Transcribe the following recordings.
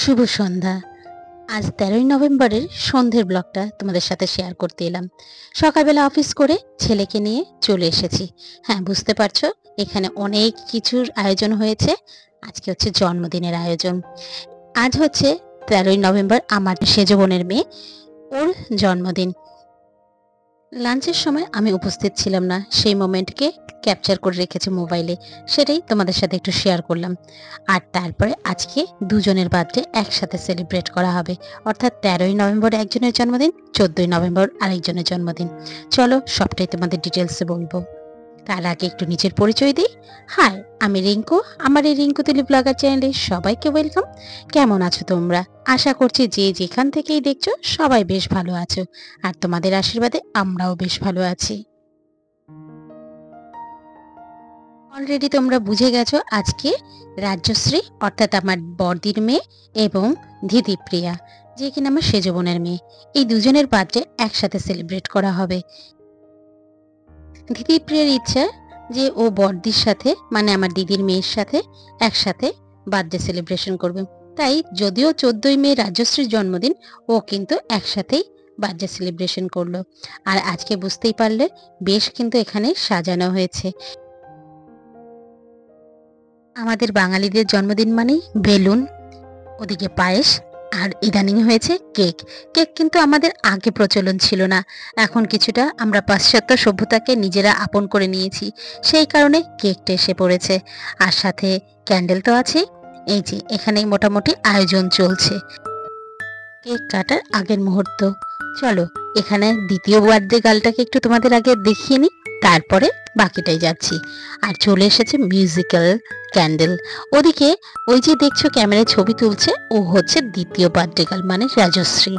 শুভ সন্ধ্যা। আজ 13ই নভেম্বরের সন্ধ্যের ব্লগটা তোমাদের সাথে শেয়ার করতে এলাম। সকালবেলা অফিস করে ছেলেকে নিয়ে চলে এসেছি। হ্যাঁ, বুঝতে পারছো, এখানে অনেক কিছুর আয়োজন হয়েছে। আজকে হচ্ছে জন্মদিনের আয়োজন। আজ হচ্ছে 13ই নভেম্বর, আমার সেজ বোনের মেয়ে, ওর জন্মদিন। লাঞ্চের সময় আমি উপস্থিত ছিলাম না, সেই মোমেন্টকে ক্যাপচার করে রেখেছি মোবাইলে, সেটাই তোমাদের সাথে একটু শেয়ার করলাম। আর তারপরে আজকে দুজনের বার্থডে একসাথে সেলিব্রেট করা হবে, অর্থাৎ 13ই নভেম্বর একজনের জন্মদিন, 14ই নভেম্বর আরেকজনের জন্মদিন। চলো সবটাই তোমাদের ডিটেলসে বলবো। তার আগে একটু নিজের পরিচয় দিই। হাই, আমি রিঙ্কু। আমার এই রিঙ্কু তুলি ব্লগার চ্যানেলে সবাইকে ওয়েলকাম। কেমন আছো তোমরা? আশা করছি যে যেখান থেকেই দেখছো সবাই বেশ ভালো আছো, আর তোমাদের আশীর্বাদে আমরাও বেশ ভালো আছি। অলরেডি তোমরা বুঝে গেছো আজকে রাজ্যশ্রী অর্থাৎ আমার বড়দির মেয়ে এবং দিদিপ্রিয়া, যে কিনা আমার সেজ বোনের মেয়ে, এই দুজনের বার্থডে একসাথে সেলিব্রেট করা হবে। দিদিপ্রিয়ার ইচ্ছা যে ও বড়দির সাথে, মানে আমার দিদির মেয়ের সাথে একসাথে বার্থডে সেলিব্রেশন করবে। তাই যদিও 14ই মে রাজশ্রীর জন্মদিন, ও কিন্তু একসাথেই বার্থডে সেলিব্রেশন করলো। আর আজকে বুঝতেই পারলে বেশ কিন্তু এখানে সাজানো হয়েছে। আমাদের বাঙালিদের জন্মদিন মানেই বেলুন, ওদিকে পায়েস, আর ইদানিং হয়েছে কেক। কেক কিন্তু আমাদের আগে প্রচলন ছিল না, এখন কিছুটা আমরা পাশ্চাত্য সভ্যতাকে নিজেরা আপন করে নিয়েছি, সেই কারণে কেকটা এসে পড়েছে। আর সাথে ক্যান্ডেল তো আছে। এই যে এখানে মোটামুটি আয়োজন চলছে কেক কাটার আগের মুহূর্ত। চলো এখানে দ্বিতীয় বার্থডে গার্লটাকে একটু তোমাদের আগে দেখিয়ে নিই, তারপরে বাকিটাই যাচ্ছি। আর চলে এসেছে মিউজিক্যাল ক্যান্ডেল। ওদিকে ওই যে দেখছো ক্যামেরায় ছবি তুলছে, ও হচ্ছে দ্বিতীয় বার্থডে গার্ল, মানে রাজশ্রী।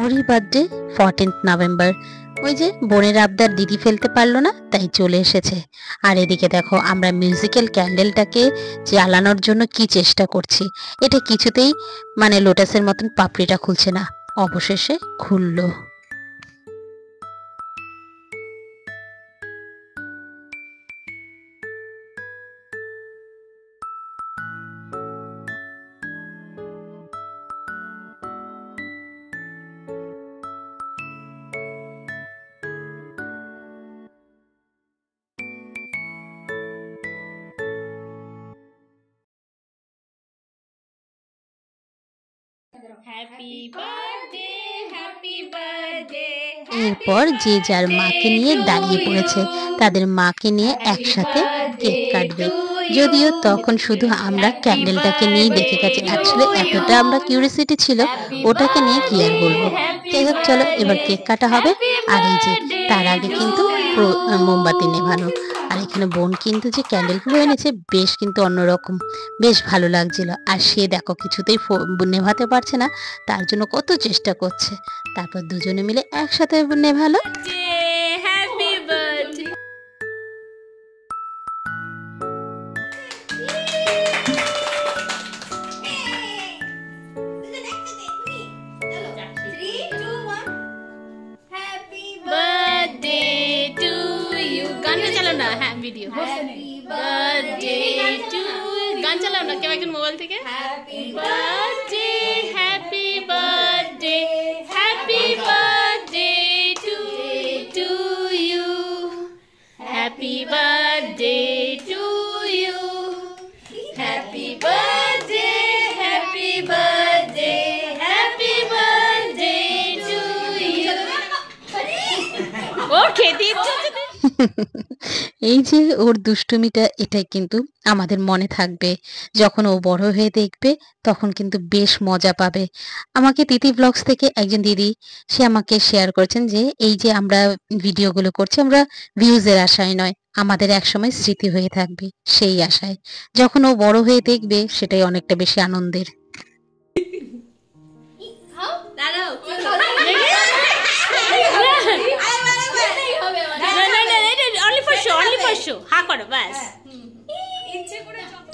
ওরই বার্থডে 14th নভেম্বর। ওই যে বোনের আবদার দিদি ফেলতে পারলো না, তাই চলে এসেছে। আর এদিকে দেখো আমরা মিউজিক্যাল ক্যান্ডেলটাকে জ্বালানোর জন্য কি চেষ্টা করছি, এটা কিছুতেই মানে লোটাসের মতন পাপড়িটা খুলছে না, অবশেষে খুললো। এরপর যে যার মাকে নিয়ে দাঁড়িয়ে পড়েছে, তাদের মাকে নিয়ে একসাথে কেক কাটবে। যদিও তখন শুধু আমরা ক্যান্ডেলটাকে নিয়েই দেখে গেছি, অ্যাকচুয়ালি এতটা আমরা কিউরিয়াসিটি ছিল ওটাকে নিয়ে কি আর বলবো। যাই হোক, চলো এবার কেক কাটা হবে। আর এই যে তার আগে কিন্তু মোমবাতি নেভানো। আর এখানে বোন কিন্তু যে ক্যান্ডেলগুলো এনেছে বেশ কিন্তু অন্যরকম, বেশ ভালো লাগছিল। আর সে দেখো কিছুতেই নেভাতে পারছে না, তার জন্য কত চেষ্টা করছে। তারপর দুজনে মিলে একসাথে নেভালো। ভিডিও বার্থডে টু, গান চালাও না কেউ একজন মোবাইল থেকে। Happy birthday, happy birthday, happy birthday to you, happy birthday to you, happy birthday, happy birthday, happy birthday to you. ও খেতে এই যে ওর দুষ্টুমিটা, এটাই কিন্তু আমাদের মনে থাকবে। যখন ও বড় হয়ে দেখবে তখন কিন্তু বেশ মজা পাবে। আমাকে তিথি ব্লগস থেকে একজন দিদি, সে আমাকে শেয়ার করেছেন যে এই যে আমরা ভিডিওগুলো করছি, আমরা ভিউজের আশায় নয়, আমাদের একসময় স্মৃতি হয়ে থাকবে সেই আশায়। যখন ও বড় হয়ে দেখবে সেটাই অনেকটা বেশি আনন্দের।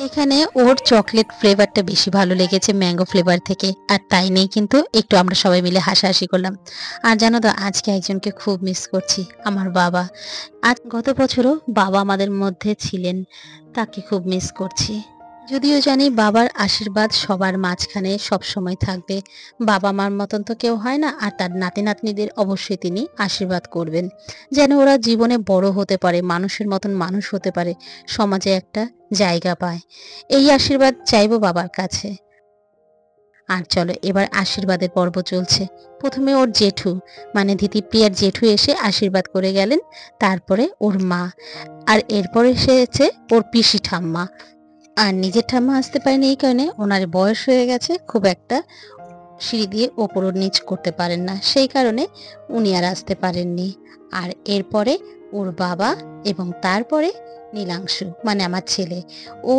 এখানে ওর চকলেট ফ্লেভারটা বেশি ভালো লেগেছে ম্যাঙ্গো ফ্লেভার থেকে, আর তাই নেই কিন্তু একটু আমরা সবাই মিলে হাসাহাসি করলাম। আর জানো তো আজকে একজনকে খুব মিস করছি, আমার বাবা। আজ গত বছরও বাবা আমাদের মধ্যে ছিলেন, তাকে খুব মিস করছি। যদিও জানি বাবার আশীর্বাদ সবার মাঝখানে সব সময় থাকবে। বাবা মার মতন তো কেউ হয় না, আর তার নাতি নাতনিদের অবশ্যই তিনি আশীর্বাদ করবেন, যেন ওরা জীবনে বড় হতে পারে, মানুষের মতন মানুষ হতে পারে, সমাজে একটা জায়গা পায়। এই আশীর্বাদ চাইবো বাবার কাছে। আর চলো এবার আশীর্বাদের পর্ব চলছে। প্রথমে ওর জেঠু মানে দিতিপ্রিয়ার জেঠু এসে আশীর্বাদ করে গেলেন, তারপরে ওর মা, আর এরপরে এসেছে ওর পিসি ঠাম্মা। আর নিজের ঠাম্মা আসতে পারেনি এই কারণে ওনার বয়স হয়ে গেছে, খুব একটা সিঁড়ি দিয়ে ওপর নিচ করতে পারেন না, সেই কারণে উনি আর আসতে পারেননি। আর এরপরে ওর বাবা এবং তারপরে নীলাংশু মানে আমার ছেলে, ও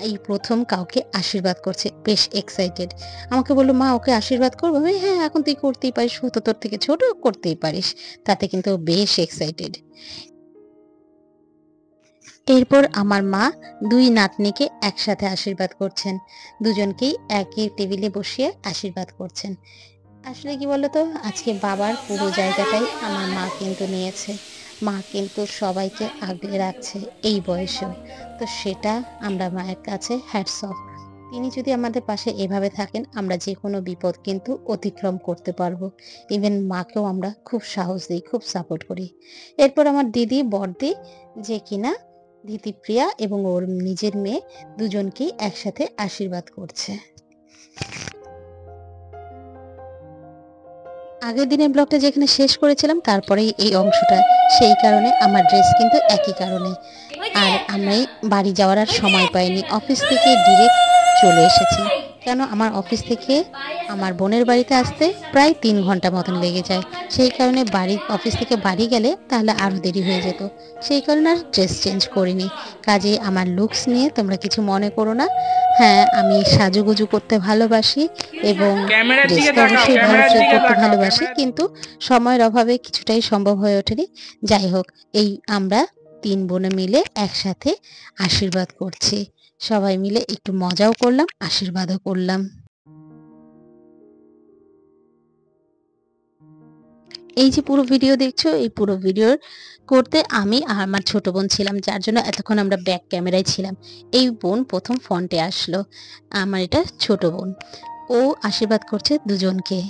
এই প্রথম কাউকে আশীর্বাদ করছে, বেশ এক্সাইটেড। আমাকে বললো, মা ওকে আশীর্বাদ করবো? আমি, হ্যাঁ এখন তুই করতেই পারিস, ও তো তোর থেকে ছোট, করতেই পারিস। তাতে কিন্তু ও বেশ এক্সাইটেড। এরপর আমার মা দুই নাতনিকে একসাথে আশীর্বাদ করছেন, দুজনকেই একই টেবিলে বসিয়ে আশীর্বাদ করছেন। আসলে কি বলতো, আজকে বাবার পুরো জায়গাটাই আমার মা কিন্তু নিয়েছে। মা কিন্তু সবাইকে আগলে রাখছে এই বয়সেও, তো সেটা আমরা মায়ের কাছে হ্যাটস অফ। তিনি যদি আমাদের পাশে এভাবে থাকেন, আমরা যে কোনো বিপদ কিন্তু অতিক্রম করতে পারবো। ইভেন মাকেও আমরা খুব সাহস দিই, খুব সাপোর্ট করি। এরপর আমার দিদি বড়দি, যে কিনা দিতিপ্রিয়া এবং ওর নিজের মেয়ে, দুজনকেই একসাথে আশীর্বাদ করছে। আগের দিনের ব্লগটা যেখানে শেষ করেছিলাম তারপরেই এই অংশটা, সেই কারণে আমার ড্রেস কিন্তু একই কারণে। আর আমি বাড়ি যাওয়ার আর সময় পাইনি, অফিস থেকে ডিরেক্ট চলে এসেছি। কেন, আমার অফিস থেকে আমার বোনের বাড়িতে আসতে প্রায় 3 ঘন্টা মতন লেগে যায়, সেই কারণে অফিস থেকে বাড়ি গেলে তাহলে আরও দেরি হয়ে যেত, সেই কারণে আর ড্রেস চেঞ্জ করিনি। কাজে আমার লুকস নিয়ে তোমরা কিছু মনে করো না। হ্যাঁ, আমি সাজুগুজু করতে ভালোবাসি এবং ড্রেসটা অবশ্যই করতে ভালোবাসি, কিন্তু সময়ের অভাবে কিছুটাই সম্ভব হয়ে ওঠেনি। যাই হোক, এই আমরা 3 বোনে মিলে একসাথে আশীর্বাদ করছি, সবাই মিলে একটু মজাও করলাম, আশীর্বাদও করলাম। এই যে পুরো ভিডিও দেখছো, এই পুরো ভিডিও করতে আমি আর আমার ছোট বোন ছিলাম, যার জন্য এতক্ষণ আমরা ব্যাক ক্যামেরায় ছিলাম। এই বোন প্রথম ফ্রন্টে আসলো, আমার এটা ছোট বোন, ও আশীর্বাদ করছে দুজনকে।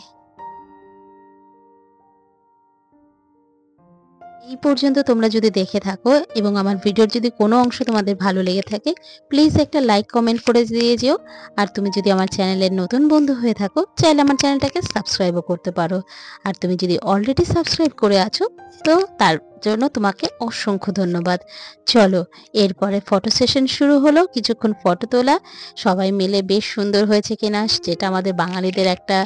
এই পর্যন্ত তোমরা যদি দেখে থাকো এবং আমার ভিডিওর যদি কোনো অংশ তোমাদের ভালো লেগে থাকে, প্লিজ একটা লাইক কমেন্ট করে দিয়ে যেও। আর তুমি যদি আমার চ্যানেলের নতুন বন্ধু হয়ে থাকো, চাইলে আমার চ্যানেলটাকে সাবস্ক্রাইবও করতে পারো। আর তুমি যদি অলরেডি সাবস্ক্রাইব করে আছো, তো তার জন্য তোমাকে অসংখ্য ধন্যবাদ। চলো, এরপরে ফটো সেশন শুরু হলো, কিছুক্ষণ ফটো তোলা, সবাই মিলে বেশ সুন্দর হয়েছে কিনা, যেটা আমাদের বাঙালিদের একটা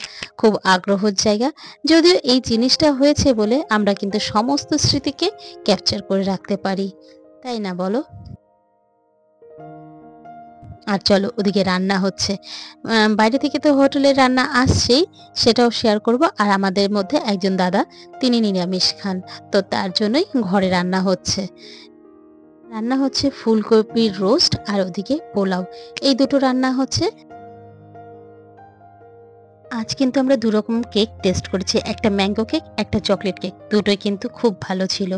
খুব আগ্রহের জায়গা। যদিও এই জিনিসটা হয়েছে বলে আমরা কিন্তু সমস্ত স্মৃতিকে ক্যাপচার করে রাখতে পারি, তাই না বলো? আর চলো, ওদিকে রান্না হচ্ছে, বাইরে থেকে তো হোটেলের রান্না আসছেই, সেটাও শেয়ার করব। আর আমাদের মধ্যে একজন দাদা, তিনি নিরামিষ খান, তো তার জন্যই ঘরে রান্না হচ্ছে। রান্না হচ্ছে ফুলকপির রোস্ট আর ওদিকে পোলাও, এই দুটো রান্না হচ্ছে। আজ কিন্তু আমরা 2 রকম কেক টেস্ট করেছি, একটা ম্যাঙ্গো কেক, একটা চকলেট কেক, দুটোই কিন্তু খুব ভালো ছিল।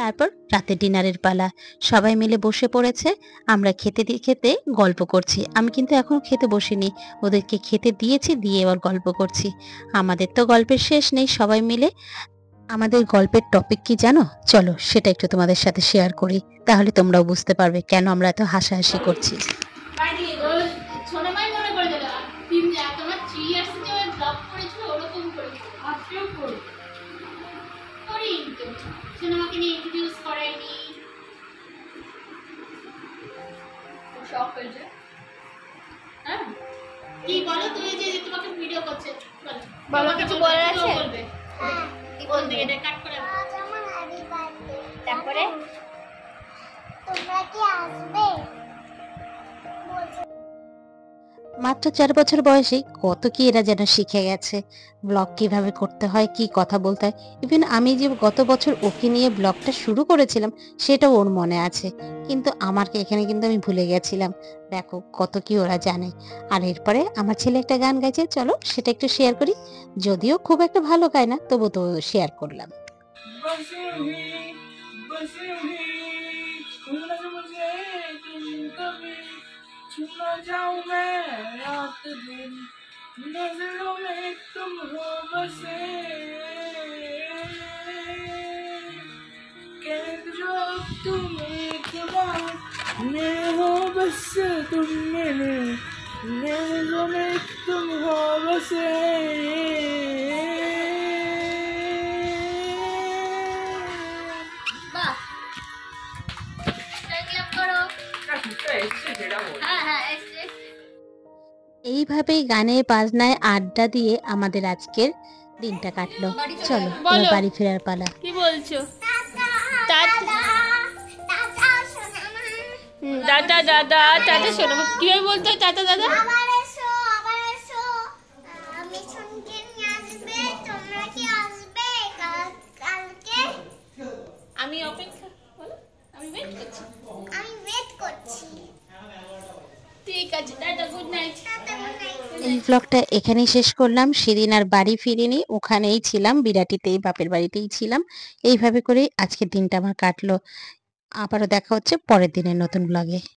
তারপর রাতে ডিনারের পালা, সবাই মিলে বসে পড়েছে, আমরা খেতে খেতে গল্প করছি। আমি কিন্তু এখনো খেতে বসিনি, ওদেরকে খেতে দিয়েছি, দিয়ে এবার গল্প করছি। আমাদের তো গল্পের শেষ নেই সবাই মিলে। আমাদের গল্পের টপিক কি জানো? চলো সেটা একটু তোমাদের সাথে শেয়ার করি, তাহলে তোমরাও বুঝতে পারবে কেন আমরা এত হাসাহাসি করছি। কি বলো তুমি, যে তোমাকে ভিডিও করছে, বলো কিছু বলার আছে? কোন দিকে এটা কাট করে তারপরে তোমরা কি আসবে? মাত্র 4 বছর বয়সে কত কি এরা যেন শিখে গেছে, ব্লগ কিভাবে করতে হয়, কি কথা বলতে হয়। ইভেন আমি যে গত বছর ওকে নিয়ে ব্লগটা শুরু করেছিলাম, সেটাও ওর মনে আছে, কিন্তু আমাকে এখানে কিন্তু আমি ভুলে গেছিলাম। দেখো কত কি ওরা জানে। আর এরপরে আমার ছেলে একটা গান গাইছে, চলো সেটা একটু শেয়ার করি, যদিও খুব একটা ভালো গায় না, তবু তো শেয়ার করলাম। बसी हुई खुलना मुझे तुम कभी छुना जाऊं मैं रात दिन नजरों में तुम हो बसे कैद जो तुम एक बार मैं हो बस तुम मेरे नजरों में तुम हो बसे বাহ ক্লাপ করো হ্যাঁ হ্যাঁ এসে এইভাবেই গানে বাজনায় আড্ডা দিয়ে আমাদের আজকের দিনটা কাটলো। চলো এবার বলো। বাড়ি ফেরার পালা। কি বলছো টাটা টাটা সোনা মা টাটা দাদা টাটা শোনো কিভাবে বলতে হয় টাটা দাদা আবার এসো আমি শুনকে নিয়ে আসবে তোমরা কি আসবে কালকে আমি অপেক্ষা বলো আমি ওয়েট করছি আমি ওয়েট করছি ঠিক আছে tata good night tata good night এই ব্লগটা এখানেই শেষ করলাম। সেদিন আর বাড়ি ফিরিনি, ওখানেই ছিলাম, বিরাটিতেই, বাপের বাড়িতেই ছিলাম। এইভাবে করে আজকের দিনটা আমার কাটলো। আবারও দেখা হচ্ছে পরের দিনের নতুন ব্লগে।